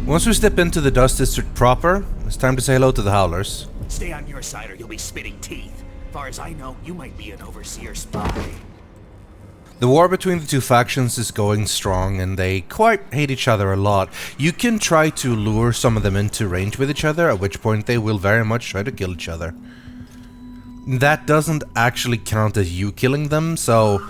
Once we step into the Dust District proper, it's time to say hello to the Howlers. Stay on your side or you'll be spitting teeth. Far as I know, you might be an overseer spy. The war between the two factions is going strong, and they quite hate each other a lot. You can try to lure some of them into range with each other, at which point they will very much try to kill each other. That doesn't actually count as you killing them, so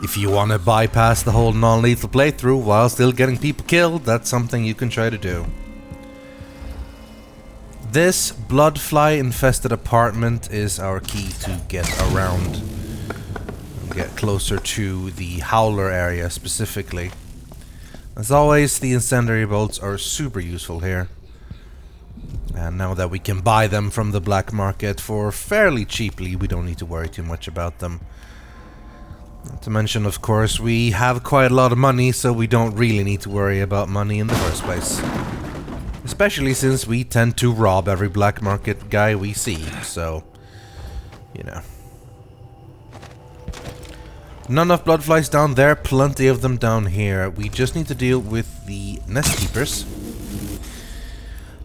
if you want to bypass the whole non-lethal playthrough while still getting people killed, that's something you can try to do. This bloodfly-infested apartment is our key to get around. Get closer to the Howler area specifically. As always, the incendiary bolts are super useful here. And now that we can buy them from the black market for fairly cheaply, we don't need to worry too much about them. Not to mention, of course, we have quite a lot of money, so we don't really need to worry about money in the first place. Especially since we tend to rob every black market guy we see, so, you know. Not enough bloodflies down there, plenty of them down here. We just need to deal with the nest keepers.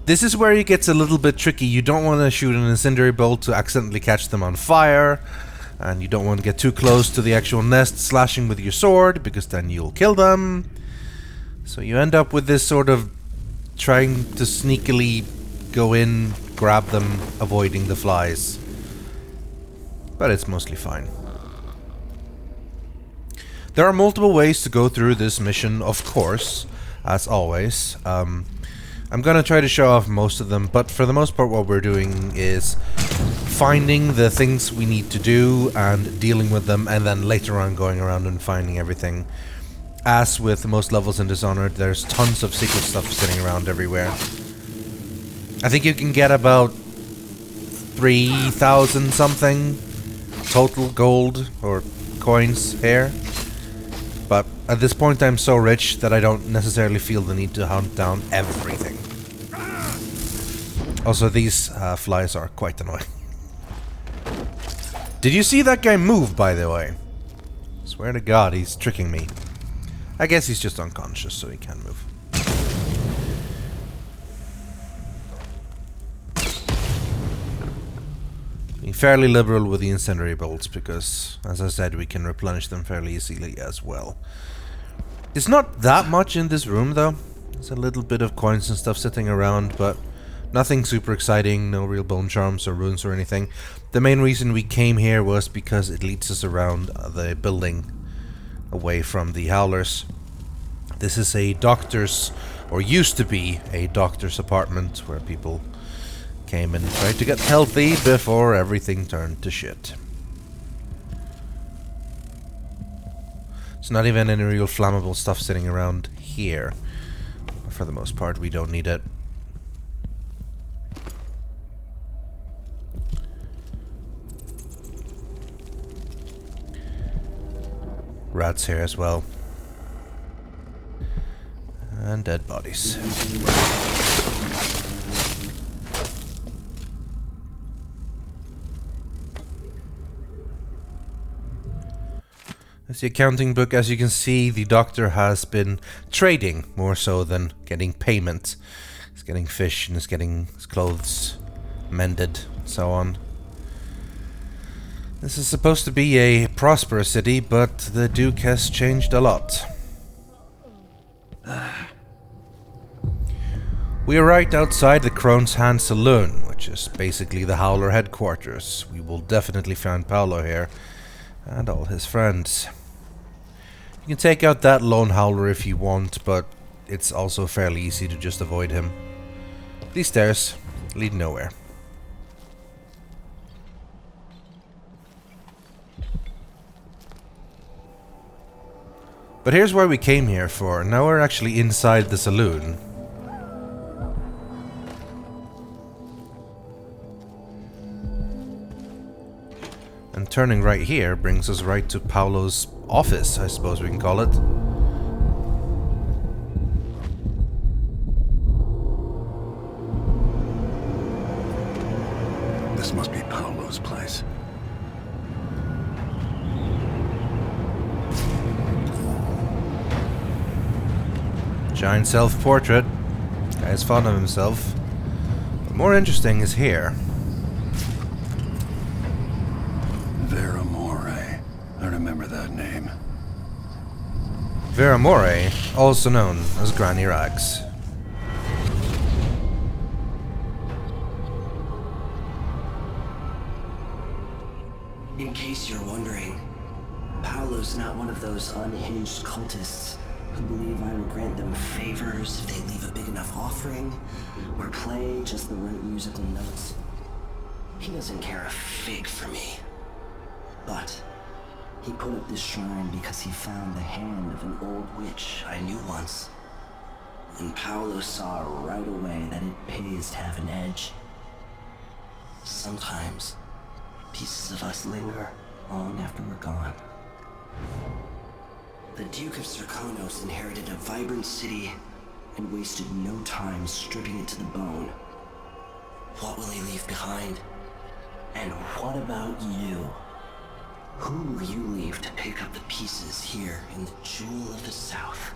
This is where it gets a little bit tricky. You don't want to shoot an incendiary bolt to accidentally catch them on fire. And you don't want to get too close to the actual nest slashing with your sword, because then you'll kill them. So you end up with this sort of trying to sneakily go in, grab them, avoiding the flies. But it's mostly fine. There are multiple ways to go through this mission, of course, as always. I'm gonna try to show off most of them, but for the most part what we're doing is finding the things we need to do and dealing with them, and then later on going around and finding everything. As with most levels in Dishonored, there's tons of secret stuff sitting around everywhere. I think you can get about 3,000 something total gold or coins here. But at this point I'm so rich that I don't necessarily feel the need to hunt down everything. Also, these flies are quite annoying. Did you see that guy move, by the way? Swear to God, he's tricking me. I guess he's just unconscious, so he can't move. Being fairly liberal with the incendiary bolts, because, as I said, we can replenish them fairly easily as well. It's not that much in this room, though. There's a little bit of coins and stuff sitting around, but nothing super exciting, no real bone charms or runes or anything. The main reason we came here was because it leads us around the building, away from the Howlers. This is a doctor's, or used to be a doctor's apartment, where people came and tried to get healthy before everything turned to shit. There's not even any real flammable stuff sitting around here. For the most part, we don't need it. Rats here as well. And dead bodies. As the accounting book, as you can see, the doctor has been trading more so than getting payment. He's getting fish and he's getting his clothes mended, and so on. This is supposed to be a prosperous city, but the Duke has changed a lot. We are right outside the Crone's Hand Saloon, which is basically the Howler headquarters. We will definitely find Paolo here, and all his friends. You can take out that lone Howler if you want, but it's also fairly easy to just avoid him. These stairs lead nowhere. But here's where we came here for. Now we're actually inside the saloon. And turning right here brings us right to Paolos' office, I suppose we can call it. This must be Paolo's place. Giant self-portrait. Guy's fond of himself. But more interesting is here. Veramore. I remember that name. Veramore, also known as Granny Rags. In case you're wondering, Paolo's not one of those unhinged cultists who believe I will grant them favors if they leave a big enough offering or play just the right musical notes. He doesn't care a fig for me. But he put up this shrine because he found the hand of an old witch I knew once. And Paolo saw right away that it pays to have an edge. Sometimes pieces of us linger long after we're gone. The Duke of Serkonos inherited a vibrant city and wasted no time stripping it to the bone. What will he leave behind? And what about you? Who will you leave to pick up the pieces here in the Jewel of the South?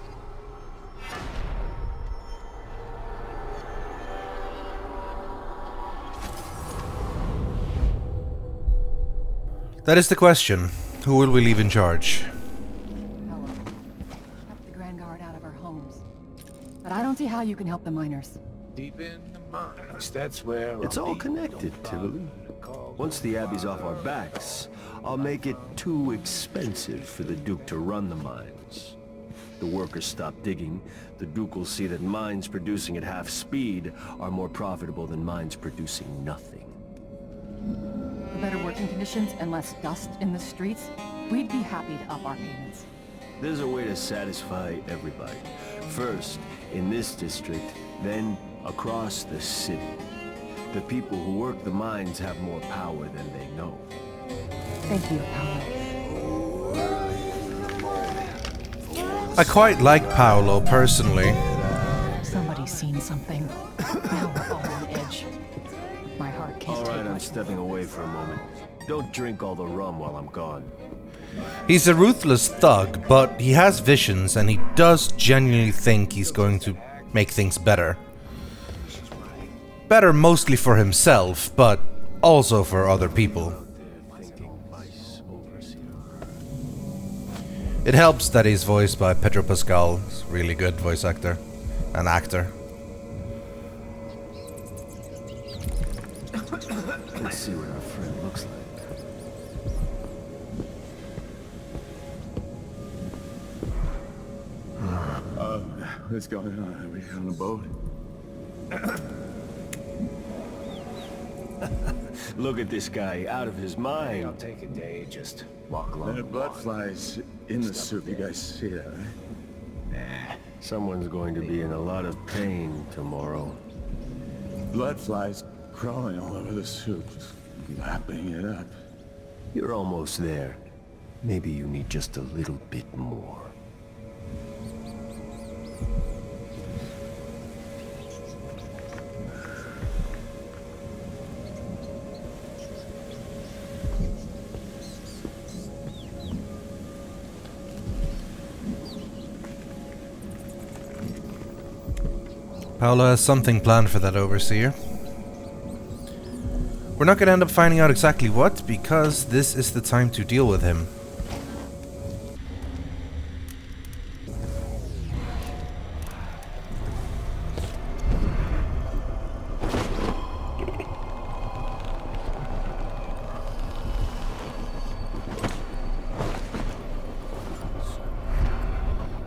That is the question. Who will we leave in charge? Hello. Kept the Grand Guard out of our homes. But I don't see how you can help the miners. Deep in the mines, that's where It's all connected, Tivoli. Once the Abbey's off our backs, I'll make it too expensive for the Duke to run the mines. The workers stop digging, the Duke will see that mines producing at half speed are more profitable than mines producing nothing. For better working conditions and less dust in the streets, we'd be happy to up our payments. There's a way to satisfy everybody. First, in this district, then across the city. The people who work the mines have more power than they know. Thank you, Paolo. I quite like Paolo, personally. Somebody's seen something. Now we're all on edge. My heart can't All take right, I'm much stepping more. away for a moment. Don't drink all the rum while I'm gone. He's a ruthless thug, but he has visions and he does genuinely think he's going to make things better. Better mostly for himself, but also for other people. It helps that he's voiced by Pedro Pascal, he's a really good voice actor and actor. Let's see what our friend looks like. What's going on? Are we on a boat? Look at this guy, out of his I'll mind. take a day, just walk along. There are blood flies in the soup. You guys see that, right? Someone's going to be in a lot of pain tomorrow. Blood flies crawling all over the soup, just lapping it up. You're almost there. Maybe you need just a little bit more. Paolo has something planned for that overseer. We're not gonna end up finding out exactly what, because this is the time to deal with him.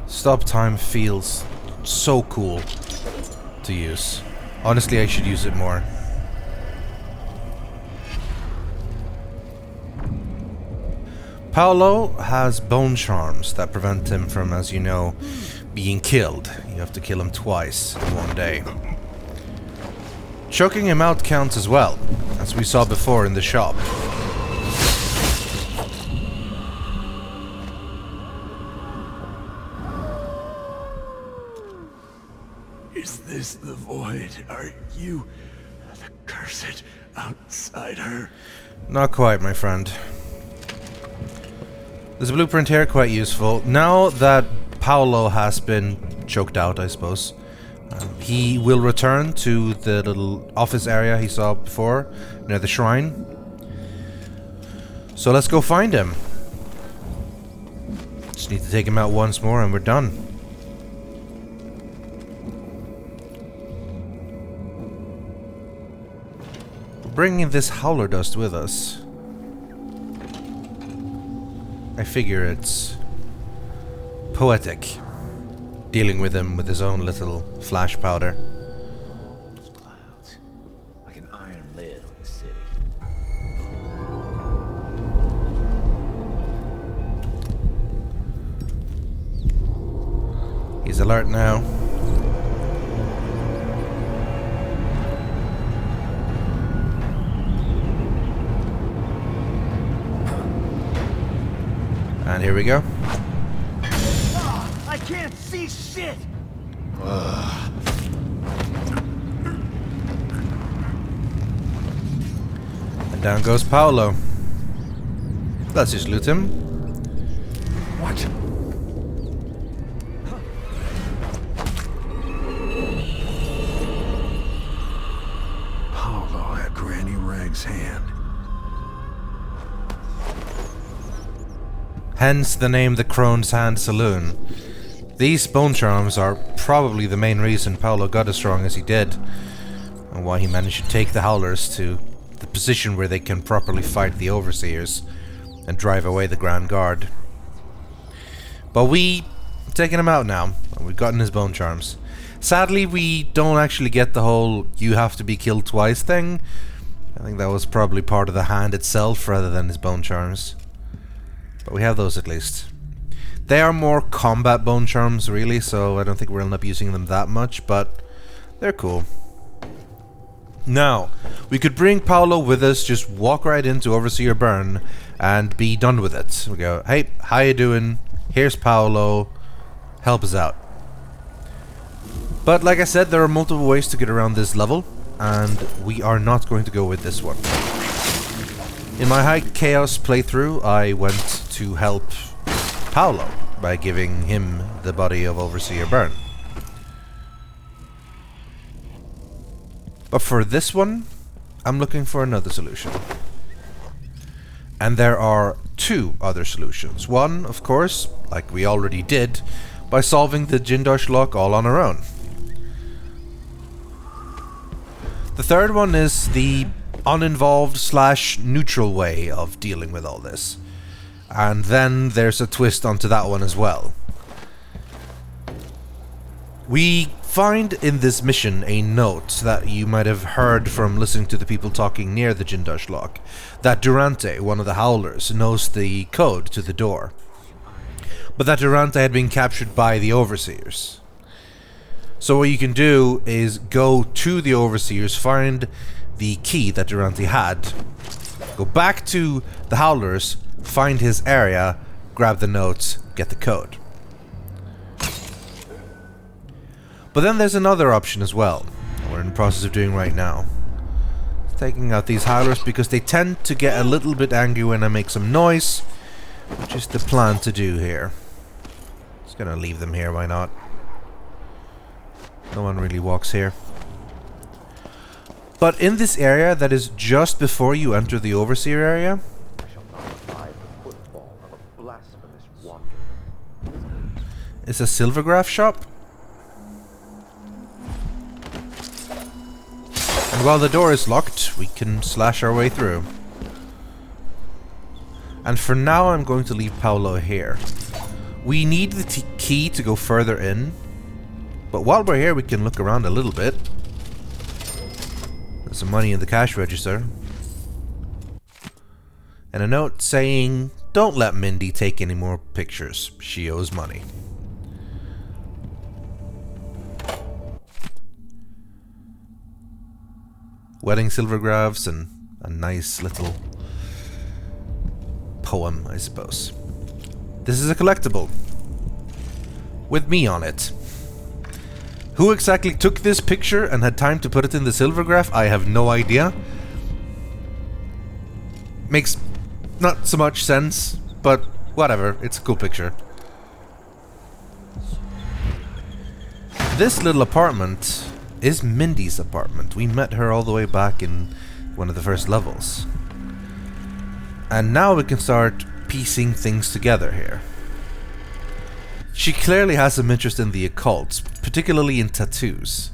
Stop time feels so cool to use. Honestly, I should use it more. Paolo has bone charms that prevent him from, as you know, being killed. You have to kill him twice in one day. Choking him out counts as well, as we saw before in the shop. Is this the void? Are you the cursed outsider? Not quite, my friend. There's a blueprint here, quite useful. Now that Paolo has been choked out, I suppose, He will return to the little office area he saw before, near the shrine. So let's go find him. Just need to take him out once more and we're done. We're bringing this howler dust with us. I figure it's poetic, dealing with him with his own little flash powder. Clouds. Like an iron lid on the city. He's alert now. And here we go. I can't see shit! And down goes Paolo. Let's just loot him. What? Paolo had Granny Rag's hand. Hence the name the Crone's Hand Saloon. These bone charms are probably the main reason Paolo got as strong as he did, and why he managed to take the Howlers to the position where they can properly fight the Overseers and drive away the Grand Guard. But we've taken him out now, and we've gotten his bone charms. Sadly, we don't actually get the whole "you have to be killed twice" thing. I think that was probably part of the hand itself rather than his bone charms. But we have those at least. They are more combat bone charms, really, so I don't think we'll end up using them that much, but they're cool. Now, we could bring Paolo with us, just walk right into Overseer Burn, and be done with it. We go, hey, how you doing? Here's Paolo. Help us out. But like I said, there are multiple ways to get around this level, and we are not going to go with this one. In my High Chaos playthrough, I went to help Paolo by giving him the body of Overseer Burn. But for this one, I'm looking for another solution. And there are two other solutions. One, of course, like we already did, by solving the Jindosh lock all on our own. The third one is the uninvolved / neutral way of dealing with all this. And then there's a twist onto that one as well. We find in this mission a note that you might have heard from listening to the people talking near the Jindosh lock, that Durante, one of the Howlers, knows the code to the door. But that Durante had been captured by the Overseers. So what you can do is go to the Overseers, find the key that Durante had, go back to the Howlers, find his area, grab the notes, get the code. But then there's another option as well, we're in the process of doing right now. Taking out these Howlers because they tend to get a little bit angry when I make some noise, which is the plan to do here. Just gonna leave them here, why not? No one really walks here. But in this area that is just before you enter the Overseer area, is a silvergraph shop. And while the door is locked, we can slash our way through. And for now, I'm going to leave Paolo here. We need the key to go further in, but while we're here, we can look around a little bit. There's some money in the cash register. And a note saying, don't let Mindy take any more pictures. She owes money. Wedding silvergraphs and a nice little poem, I suppose. This is a collectible. With me on it. Who exactly took this picture and had time to put it in the silvergraph, I have no idea. Makes not so much sense, but whatever, it's a cool picture. this little apartment is Mindy's apartment. We met her all the way back in one of the first levels. And now we can start piecing things together here. She clearly has some interest in the occult, particularly in tattoos.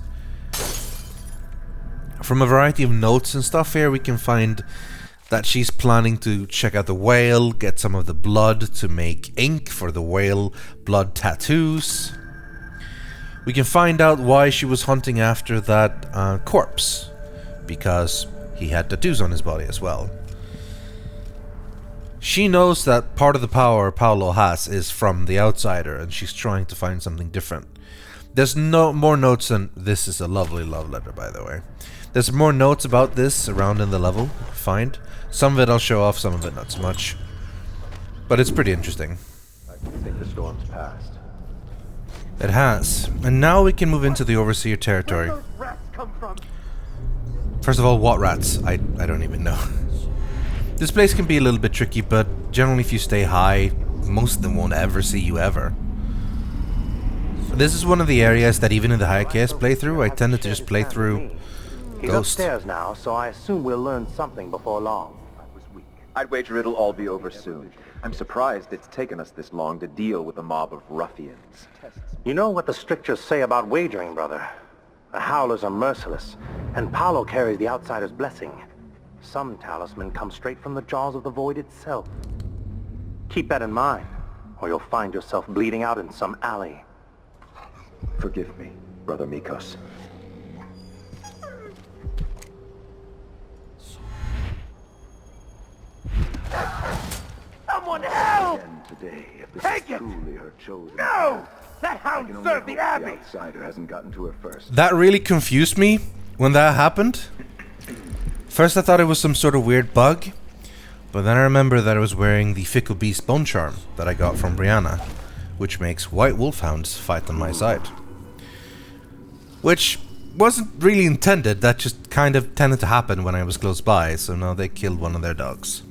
From a variety of notes and stuff here, we can find that she's planning to check out the whale, get some of the blood to make ink for the whale blood tattoos. We can find out why she was hunting after that corpse, because he had tattoos on his body as well. She knows that part of the power Paolo has is from the outsider, and she's trying to find something different. There's no more notes than this. Is a lovely love letter, by the way. There's more notes about this around in the level. Find some of it I'll show off, some of it not so much. But it's pretty interesting. I think the storm's passed. It has, and now we can move into the overseer territory. Where those rats come from? First of all, what rats? I don't even know. This place can be a little bit tricky, but generally if you stay high, most of them won't ever see you ever. This is one of the areas that even in the highcast playthrough, I tended to just play through He's Ghost. upstairs now, so I assume we'll learn something before long. I'd wager it'll all be over soon. I'm surprised it's taken us this long to deal with a mob of ruffians. You know what the strictures say about wagering, brother? The Howlers are merciless, and Paolo carries the outsider's blessing. Some talisman come straight from the jaws of the void itself. Keep that in mind, or you'll find yourself bleeding out in some alley. Forgive me, Brother Mikos. Someone help! And today, if this Take is it! truly her chosen No! That I hound can only served the hope Abbey! the outsider hasn't gotten to her first. That really confused me when that happened. First I thought it was some sort of weird bug, but then I remember that I was wearing the Fickle Beast Bone Charm that I got from Brianna, which makes white wolfhounds fight on my side. Which wasn't really intended, that just kind of tended to happen when I was close by, so now they killed one of their dogs.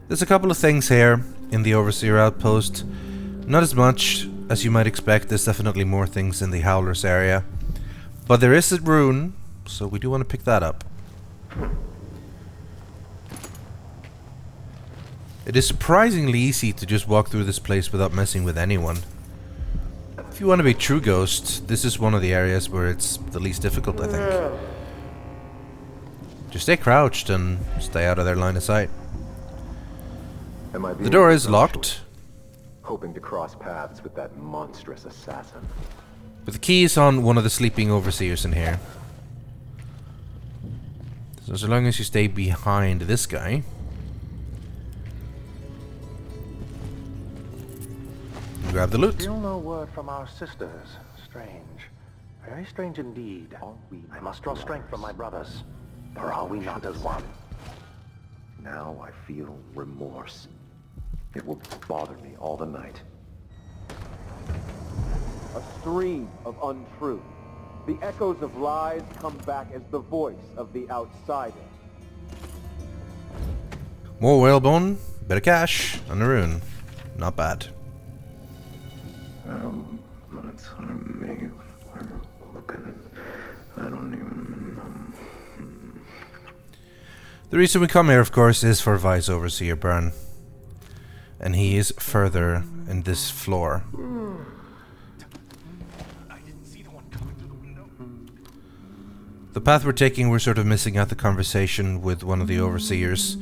There's a couple of things here in the Overseer Outpost. Not as much as you might expect. There's definitely more things in the Howlers area. But there is a rune, so we do want to pick that up. It is surprisingly easy to just walk through this place without messing with anyone. If you want to be true ghost, this is one of the areas where it's the least difficult, I think. Just stay crouched and stay out of their line of sight. The door is locked, Hoping to cross paths with that monstrous assassin. but the key is on one of the sleeping overseers in here. So as long as you stay behind this guy, grab the loot. Still no word from our sisters. Strange. Very strange indeed. I must draw strength from my brothers. Or are we not as one? Now I feel remorse. It will bother me all the night. A stream of untruth. The echoes of lies come back as the voice of the outsider. More whalebone, bit of cash, and a rune. Not bad. That's on me. We're looking. I don't even know. The reason we come here, of course, is for Vice Overseer Byrne. And he is further in this floor. The path we're taking, we're sort of missing out the conversation with one of the overseers.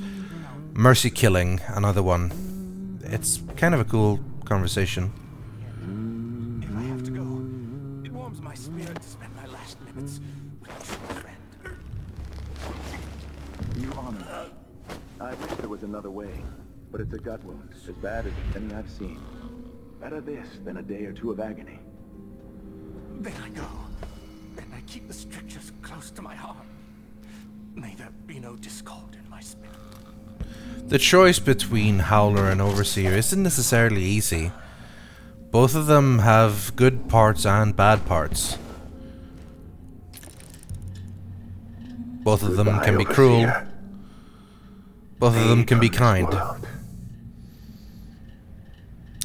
Mercy killing another one. It's kind of a cool conversation. If I have to go, it warms my spirit to spend my last minutes with a true friend. You honor. I wish there was another way, but it's a gut wound, as bad as any I've seen. Better this than a day or two of agony. Then I go, and I keep the strictures close to my heart. May there be no discord in my spirit. The choice between Howler and Overseer isn't necessarily easy. Both of them have good parts and bad parts. Both of them can be cruel. Both of them can be kind.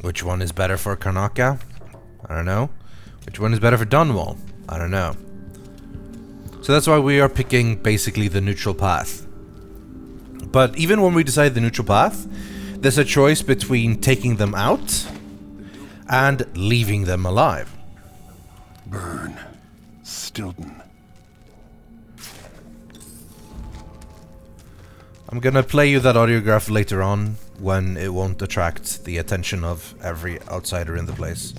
Which one is better for Karnaca? I don't know. Which one is better for Dunwall? I don't know. So that's why we are picking basically the neutral path. But even when we decide the neutral path, there's a choice between taking them out and leaving them alive. Burn. Stilton. I'm gonna play you that audiograph later on when it won't attract the attention of every outsider in the place.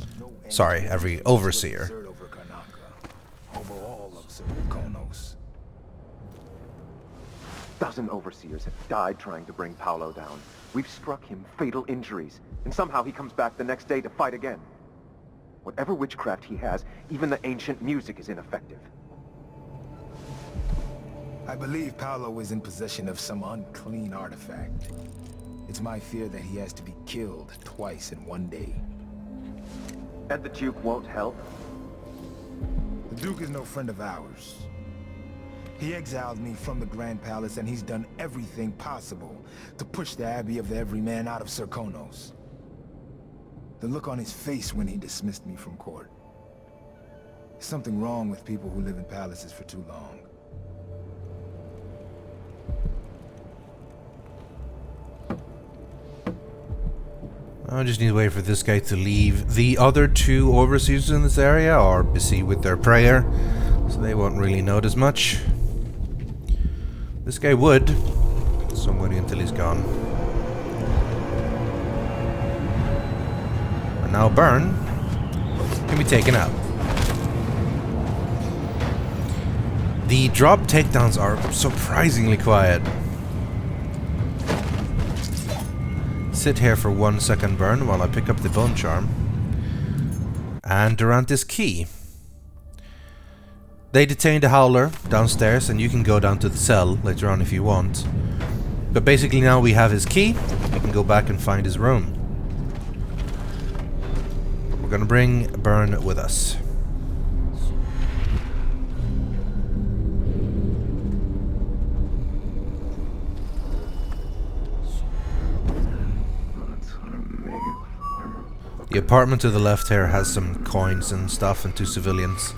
Sorry, every overseer. Dozen overseers have died trying to bring Paolo down. We've struck him fatal injuries, and somehow he comes back the next day to fight again. Whatever witchcraft he has, even the ancient music is ineffective. I believe Paolo is in possession of some unclean artifact. It's my fear that he has to be killed twice in one day. And the Duke won't help? The Duke is no friend of ours. He exiled me from the Grand Palace, and he's done everything possible to push the Abbey of the Everyman out of Serkonos. The look on his face when he dismissed me from court. There's something wrong with people who live in palaces for too long. I just need to wait for this guy to leave. The other two overseers in this area are busy with their prayer, so they won't really notice much. This guy would, so I'm waiting until he's gone. And now Burn can be taken out. The drop takedowns are surprisingly quiet. Sit here for 1 second, Burn, while I pick up the bone charm. And Durante's key. They detained a Howler downstairs, and you can go down to the cell later on if you want. But basically now we have his key, we can go back and find his room. We're gonna bring Burn with us. The apartment to the left here has some coins and stuff and 2 civilians.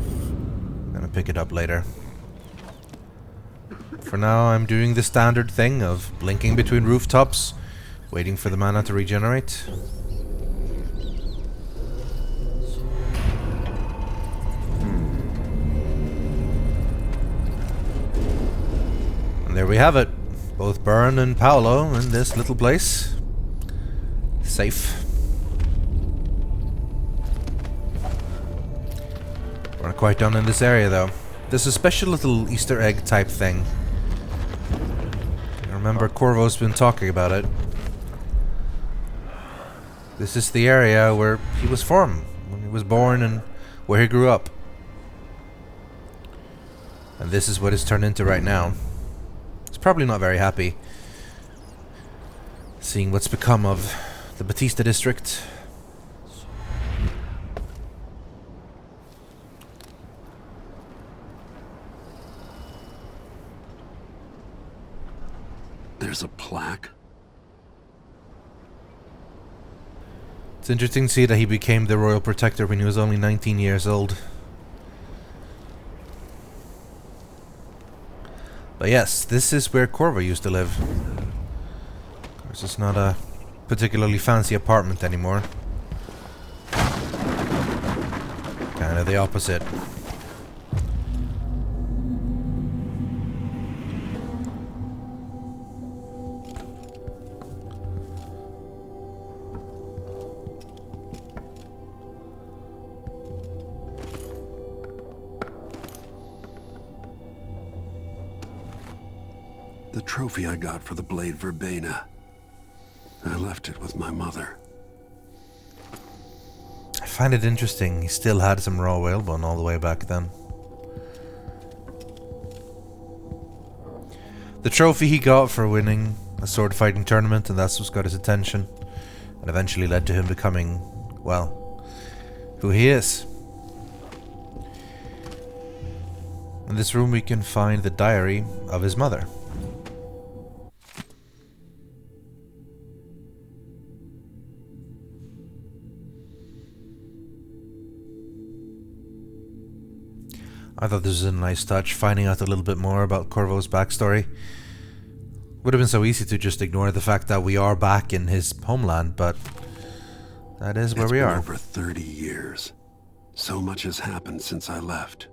I'm gonna pick it up later. For now, I'm doing the standard thing of blinking between rooftops, waiting for the mana to regenerate. And there we have it. Both Burn and Paolo in this little place. Safe. We're not quite done in this area though. There's a special little Easter egg type thing. I remember Corvo's been talking about it. This is the area where he was from, when he was born and where he grew up. And this is what it's turned into right now. He's probably not very happy seeing what's become of the Batista district. There's a plaque. It's interesting to see that he became the royal protector when he was only 19 years old. But yes, this is where Corvo used to live. Of course, it's not a particularly fancy apartment anymore. Kind of the opposite. The trophy I got for the blade Verbena. I left it with my mother. I find it interesting he still had some raw whalebone all the way back then. The trophy he got for winning a sword fighting tournament, and that's what's got his attention, and eventually led to him becoming, well, who he is. In this room we can find the diary of his mother. I thought this was a nice touch, finding out a little bit more about Corvo's backstory. Would have been so easy to just ignore the fact that we are back in his homeland, but that is where we are. It's been over 30 years. So much has happened since I left.